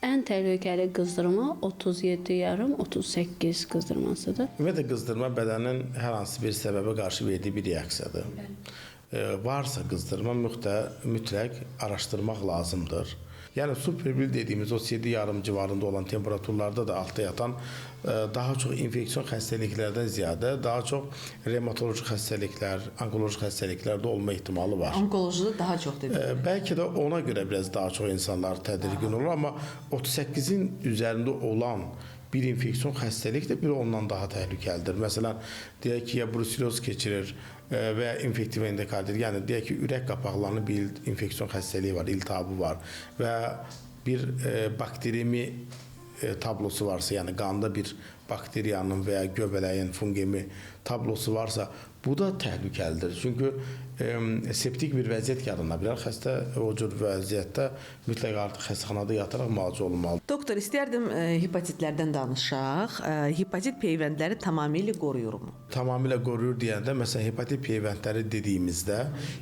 ən təhlükəli qızdırma 37,5-38 qızdırmasıdır. Ümumiyyətlə qızdırma bədənin hər hansı bir səbəbə qarşı verdiyi bir reaksiyadır. Varsa qızdırma mütləq araşdırmaq lazımdır. Yəni subfebril dediyimiz o 7,5 civarında olan temperaturlarda da altda yatan daha çox infeksiyon xəstəliklərdən ziyadə daha çox revmatoloji xəstəliklər, onkoloji xəstəliklərdə olma ehtimalı var. Onkolojide daha çoxdur. Bəlkə də ona görə biraz daha çox insanlar tədirgin olur, amma 38-in üzərində olan bir infeksiyon xəstəlik də bir ondan daha təhlükəlidir. Məsələn, deyək ki, ya bruselloz keçirir və ya infektiv endokardit, yəni deyək ki, ürək qapaqlarının bir infeksiyon xəstəliyi var, iltihabı var və bir bakterimi tablosu varsa, yəni qanda bir bakteriyanın və ya göbələyin, fungimi tablosu varsa, bu da təhlükəlidir. Çünki septik bir vəziyyət yarana bilər. Xəstə o cür vəziyyətdə mütləq artıq xəstəxanada yataraq müalicə olunmalıdır. Doktor, istərdim hepatitlərdən danışaq. Hepatit peyvəndləri tamamilə qoruyurmu? Tamamilə qoruyur deyəndə, məsələn, hepatit peyvəndləri dediyimizdə,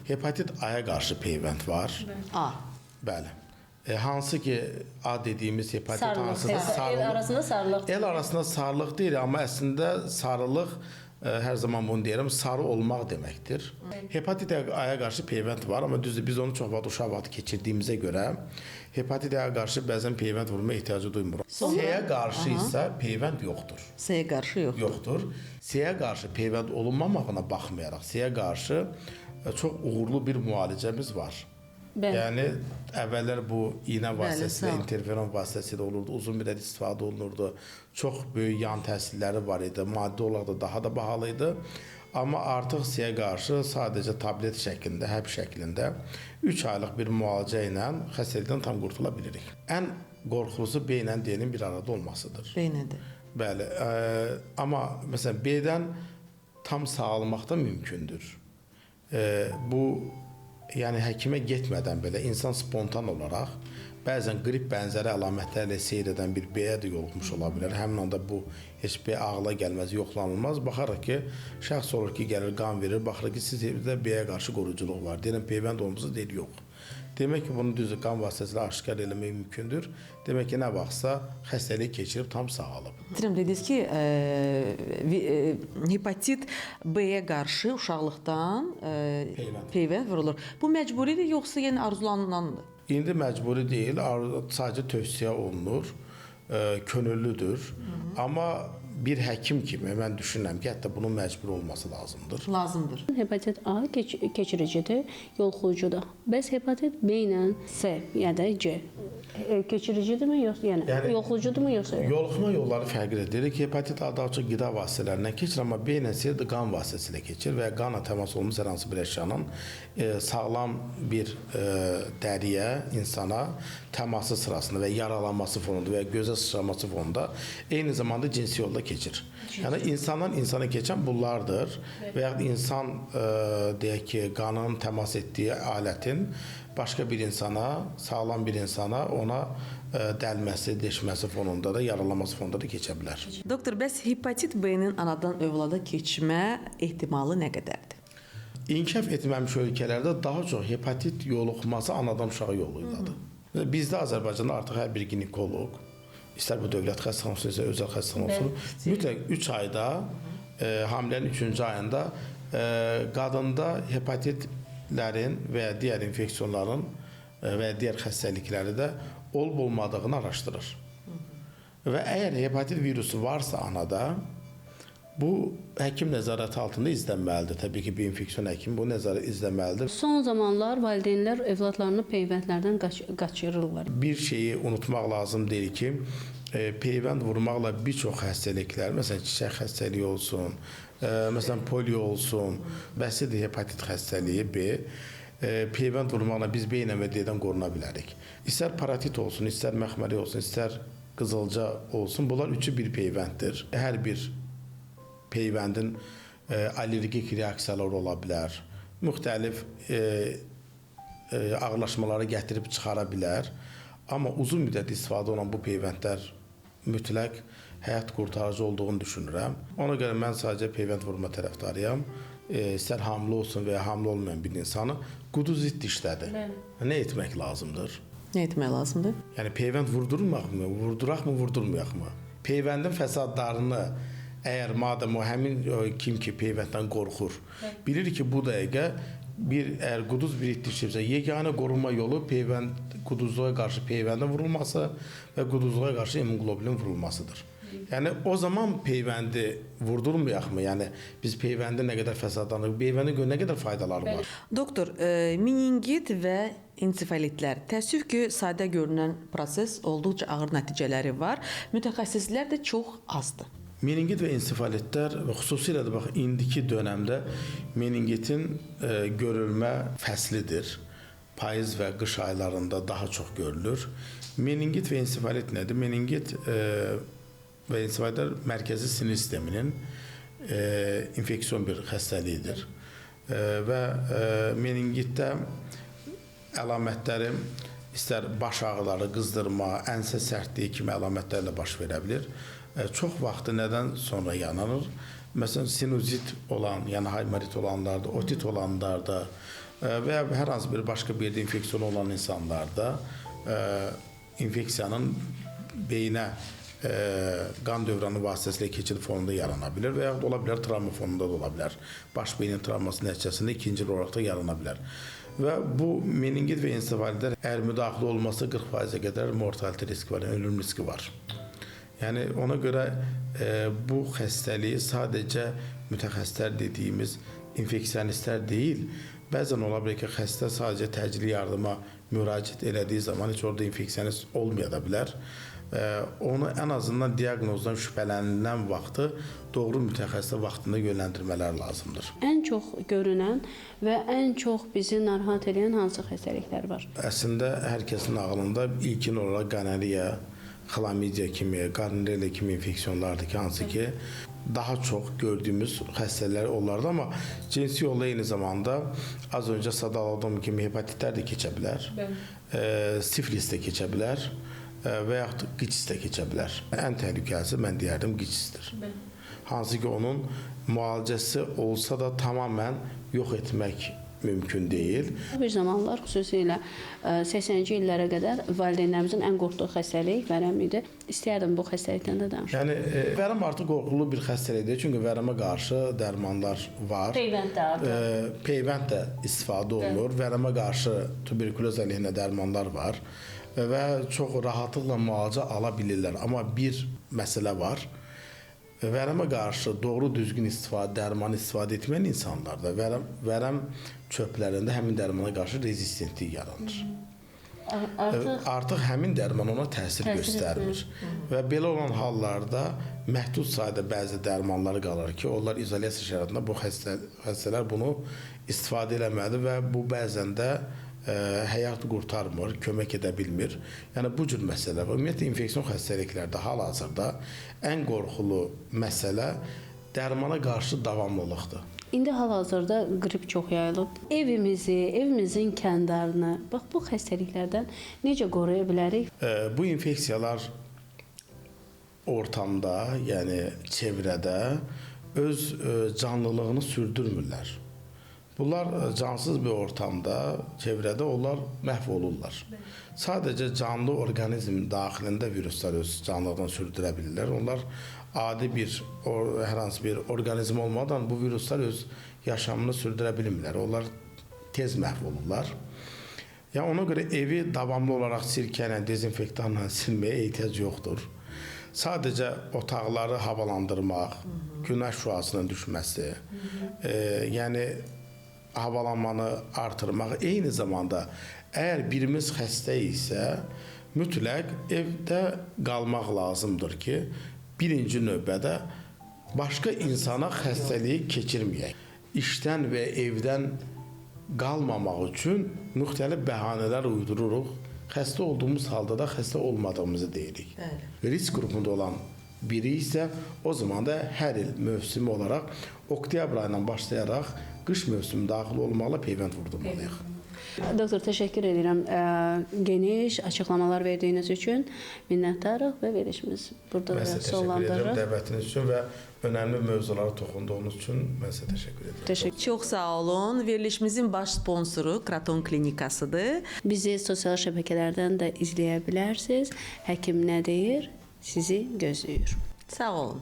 hepatit A-ya qarşı peyvənd var. A. Bəli. Hansı ki A dediyimiz hepatit hansıdır? El arasında sarılıq. El arasında sarılıq deyil, amma əslində sarılıq hər zaman bunu deyirəm, sarı olmaq deməkdir. Hepatit A-ya qarşı peyvənd var, amma düzdür, biz onu çox vaxt uşaq vaxtı keçirdiyimizə görə hepatit A-ya qarşı bəzən peyvənd vurma ehtiyacı duymuruq. C-yə qarşı isə peyvənd yoxdur. C-yə qarşı yoxdur. Yoxdur. C-yə qarşı peyvənd olunmamağına baxmayaraq, C-yə qarşı çox uğurlu bir müalicəmiz var. Bəli. Yəni əvvəllər bu iynə vasitəsilə, sağ ol. interferon vasitəsilə olurdu, uzun müddət istifadə olunurdu. Çox böyük yan təsirləri var idi, maddi olaraq da daha da bahalı idi. Amma artıq C-yə qarşı sadəcə tablet şəklində, həb şəklində 3 aylıq bir müalicə ilə xəstəlikdən tam qurtula bilirik. Ən qorxulusu B ilə D-nin bir arada olmasıdır. B nədir? Bəli, amma məsələn B-dən tam sağalmaq da mümkündür. Bu yəni həkimə getmədən belə insan spontan olaraq bəzən qrip bənzəri əlamətlərlə seyr edən bir B-yə də yoluxmuş ola bilər. Həmin anda bu heç B ağla gəlməz, yoxlanılmaz. Baxarıq ki, şəxs olur ki, gəlir qan verir, baxırıq ki, sizdə B-yə qarşı qoruyuculuq var. Deyirəm, peyvənd olmasa deyil, yox. Demək ki, bunu düzdür, qan vasitəsilə aşkar eləmək mümkündür. Demək ki, nə vaxtsa xəstəlik keçirib tam sağalıb. Dediniz ki, hepatit B-yə qarşı uşaqlıqdan peyvənd vurulur. Bu məcburidir, yoxsa yenə arzulanılandır? İndi məcburi deyil, sadəcə tövsiyə olunur, könüllüdür. Amma bir həkim kimi mən düşünürəm ki, hətta bunun məcbur olması lazımdır. Lazımdır. Hepatit A keçiricidir, yoluxucudur. Bəs hepatit B ilə C ya da C keçiricidirmi yoxsa yəni yoluxucudurmu yoxsa? Yoluxma yolları fərqlidir. Hepatit A daha çox qida vasitələrindən keçir, amma B ilə C də qan vasitəsilə keçir və qanla təmas olmuş hər hansı bir əşyanın sağlam bir dəriyə, insana təması sırasında və yaralanması fonunda və ya gözə sıçraması fonunda eyni zamanda cinsi yolda keçir. Yəni insandan insana keçən bunlardır və ya insan deyək ki, qanın təmas etdiyi alətin başqa bir insana, sağlam bir insana ona dəlməsi, deşməsi fonunda da, yaralaması fonunda da keçə bilər. Doktor, bəs hepatit B-nin anadan övlada keçmə ehtimalı nə qədərdir? İnkişaf etməmiş ölkələrdə daha çox hepatit yoluxması anadan uşağa yoluyladır. Bizdə Azərbaycanda artıq hər bir ginekoloq, istər bu dövlət xəstəxanası, istər özəl xəstəxana olsun, mütləq 3 ayda, hamilənin 3-cü ayında qadında hepatitlərin və ya digər infeksiyonların və ya digər xəstəlikləri də olub-olmadığını araşdırır. Və əgər hepatit virusu varsa anada, bu həkim nəzarəti altında izlənməlidir. Təbii ki, bir infeksiyon həkimi bu nəzarət izləməlidir. Son zamanlar valideynlər övladlarını peyvəndlərdən qaçırırlar. Bir şeyi unutmaq lazım deyil ki, peyvənd vurmaqla bir çox xəstəliklər, məsələn, çiçək xəstəliyi olsun, məsələn, polio olsun, bəsidir hepatit xəstəliyi B, peyvənd vurmaqla biz B ilə və D-dən qoruna bilərik. İstər paratit olsun, istər məxməri olsun, istər qızılca olsun, bunlar üçü bir peyvənddir. Hər bir peyvəndin allergik reaksiyalar ola bilər, müxtəlif ağırlaşmaları gətirib çıxara bilər. Amma uzun müddət istifadə olan bu peyvəndlər mütləq həyat qurtarıcı olduğunu düşünürəm. Ona görə mən sadəcə peyvənd vurma tərəfdarıyam. İstər hamilə olsun və ya hamilə olmayan bir insanı quduz it dişlədir. Nə etmək lazımdır? Nə etmək lazımdır? Yəni peyvənd vurdurmaqmı, vurduraqmı, vurdurmayaqmı? Peyvəndin fəsadlarını əgər madəm o həmin kim ki peyvənddən qorxur, bilir ki, bu dəqiqə bir əgər quduz birikdiribsə, yeganə qorunma yolu quduzluğa qarşı peyvəndin vurulması və quduzluğa qarşı immunoglobulin vurulmasıdır. Yəni o zaman peyvəndi vurdurmayaqmı? Yəni biz peyvəndi nə qədər fəsadlanır, peyvəndin nə qədər faydaları var? Doktor, meningit və ensefalitlər təəssüf ki, sadə görünən proses olduqca ağır nəticələri var. Mütəxəssislər də çox azdır. Meningit və ensefalitlər və xüsusilə də bax indiki dövrdə meningitin görülmə fəslidir. Payız və qış aylarında daha çox görülür. Meningit və ensefalit nədir? Meningit və ensefalitlər mərkəzi sinir sisteminin infeksiyon bir xəstəliyidir. Və meningitdə əlamətləri istər baş ağrıları, qızdırma, ənsə sərtliyi kimi əlamətlərlə baş verə bilər. Çox vaxtı nədən sonra yanılır? Məsələn, sinuzit olan, yəni haymarit olanlarda, otit olanlarda və ya hər hansı bir başqa bir yerdə infeksiyon olan insanlarda infeksiyanın beyinə qan dövranı vasitəsilə keçid fonunda yarana bilər və ya ola bilər travma fonunda da ola bilər. Baş beynin travması nəticəsində ikinci olaraq da yarana bilər. Və bu meningit və ensefalitlər əgər müdaxilə olmasa 40%-ə qədər mortalite riski var, yəni ölüm riski var. Yəni ona görə bu xəstəliyi sadəcə mütəxəssislər dediyimiz infeksionistlər deyil, bəzən ola bilər ki, xəstə sadəcə təcili yardıma müraciət elədiyi zaman heç orada infeksionist olmaya da bilər. Onu ən azından diaqnozdan şübhələnilən vaxtı doğru mütəxəssisə vaxtında yönləndirmələr lazımdır. Ən çox görünən və ən çox bizi narahat edən hansı xəstəliklər var? Əslində hər kəsin ağlında ilkin olaraq qanariya, xlamidiya kimi, qarnirella kimi infeksiyonlardır ki, hansı ki daha çox gördüyümüz xəstəliklər onlardır, amma cinsi yolla eyni zamanda az öncə sadaladığım kimi hepatitlər də keçə bilər, siflis də keçə bilər və yaxud qiçis də keçə bilər. Ən təhlükəlisi mən deyərdim qiçisdir. Hansı ki onun müalicəsi olsa da tamamən yox etmək mümkün deyil. Bir zamanlar xüsusilə 80-ci illərə qədər valideynlərimizin ən qorxduğu xəstəlik vərəm idi. İstəyərdim bu xəstəlikdən də danışım. Yəni vərəm artıq qorxulu bir xəstəlikdir. Çünki vərəmə qarşı dərmanlar var. Peyvənd də artıq. Peyvənd də istifadə olunur. Vərəmə qarşı tuberkuloz əleyhinə dərmanlar var və çox rahatlıqla müalicə ala bilirlər. Amma bir məsələ var. Vərəmə qarşı doğru düzgün dərmanı istifadə etməyən insanlarda vərəm çöplərində həmin dərmana qarşı rezistentlik yaranır. Artıq həmin dərman ona təsir göstərmir. Və belə olan hallarda məhdud sayda bəzi dərmanlar qalır ki, onlar izolyasiya şəraitində bu xəstələr bunu istifadə eləməlidir və bu bəzən də həyat qurtarmır, kömək edə bilmir. Yəni bu cür məsələlər var. Ümumiyyətlə infeksion xəstəliklərdə hal-hazırda ən qorxulu məsələ dərmana qarşı davamlılıqdır. İndi hal-hazırda qrip çox yayılıb. Evimizin kəndarını, bax bu xəstəliklərdən necə qoruya bilərik? Bu infeksiyalar ortamda, yəni çevrədə öz canlılığını sürdürmürlər. Bunlar cansız bir ortamda, çevrədə onlar məhv olurlar. Sadəcə canlı orqanizmin daxilində viruslar öz canlılığını sürdürə bilirlər. Onlar adi hər hansı bir orqanizm olmadan bu viruslar öz yaşamını sürdürə bilmirlər. Onlar tez məhv olurlar. Yəni ona görə evi davamlı olaraq sirkəylə, dezinfektanla silməyə ehtiyac yoxdur. Sadəcə otaqları havalandırmaq, günəş şüasının düşməsi, yəni havalanmanı artırmaq, eyni zamanda əgər birimiz xəstə isə mütləq evdə qalmaq lazımdır ki, birinci növbədə başqa insana xəstəliyi keçirməyək. İşdən və evdən qalmamaq üçün müxtəlif bəhanələr uydururuq. Xəstə olduğumuz halda da xəstə olmadığımızı deyirik. Risk qrupunda olan biri isə o zaman da hər il mövsümü olaraq oktyabr ayından başlayaraq qış mövsümü daxil olmalı, peyvənd vurdurmalıyıq. Doktor, təşəkkür edirəm. Geniş açıqlamalar verdiyiniz üçün minnətdarıq və verilişimiz burada sonlandırırıq. Təşəkkür edirəm dəvətiniz üçün və önəmli mövzulara toxunduğunuz üçün mən sizə təşəkkür edirəm. Çox sağ olun. Verilişimizin baş sponsoru Kraton Klinikasıdır. Bizi sosial şəbəkələrdən də izləyə bilərsiniz. Həkim nə deyir? Sizi gözləyir. Sağ olun.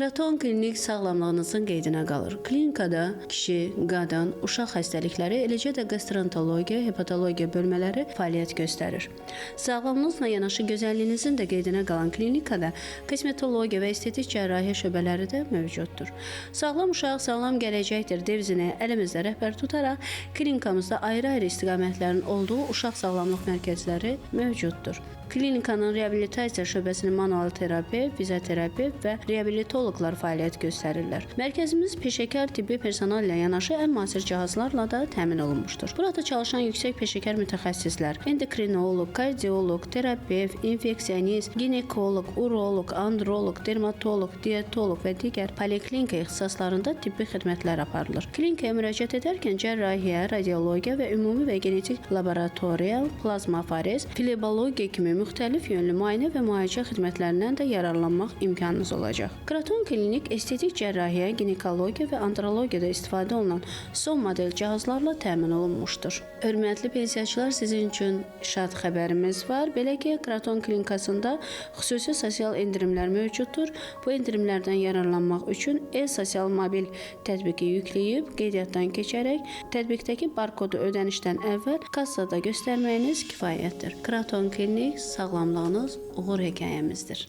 Kraton klinik sağlamlığınızın qeydinə qalır. Klinikada kişi, qadın, uşaq xəstəlikləri, eləcə də gastroenterologiya, hepatologiya bölmələri fəaliyyət göstərir. Sağlamlığınızla yanaşı gözəlliyinizin də qeydinə qalan klinikada kosmetologiya və estetik cərrahiyyə şöbələri də mövcuddur. Sağlam uşaq, sağlam gələcəkdir devizini əlimizdə rəhbər tutaraq klinikamızda ayrı-ayrı istiqamətlərin olduğu uşaq sağlamlıq mərkəzləri mövcuddur. Klinikanın reabilitasiya şöbəsinin manual terapi, fizioterapi və reabilitoloqlar fəaliyyət göstərirlər. Mərkəzimiz peşəkar tibbi personal ilə yanaşı ən müasir cihazlarla da təmin olunmuşdur. Burada çalışan yüksək peşəkar mütəxəssislər, endokrinoloq, kardioloq, terapevt, infeksionist, ginekoloq, uroloq, androloq, dermatoloq, diyetoloq və digər poliklinika ixtisaslarında tibbi xidmətlər aparılır. Klinikaya müraciət edərkən cərrahiyyə, radiologiya və ümumi və genetik laboratoriya, plazmafarez, flebologiya kimi müxtəlif yönlü müayinə və müalicə xidmətlərindən də yararlanmaq imkanınız olacaq. Kraton klinik estetik cərrahiyyə, ginekologiya və andrologiyada istifadə olunan son model cihazlarla təmin olunmuşdur. Hörmətli pensiyaçılar, sizin üçün şad xəbərimiz var. Belə ki, Kraton klinikasında xüsusi sosial endirimlər mövcuddur. Bu endirimlərdən yararlanmaq üçün e-sosial mobil tətbiqi yükləyib, qeydiyyatdan keçərək tətbiqdəki barkodu ödənişdən əvvəl kassada göstərməyiniz kifayətdir. Kraton klinik sağlamlığınız uğur hekayəmizdir.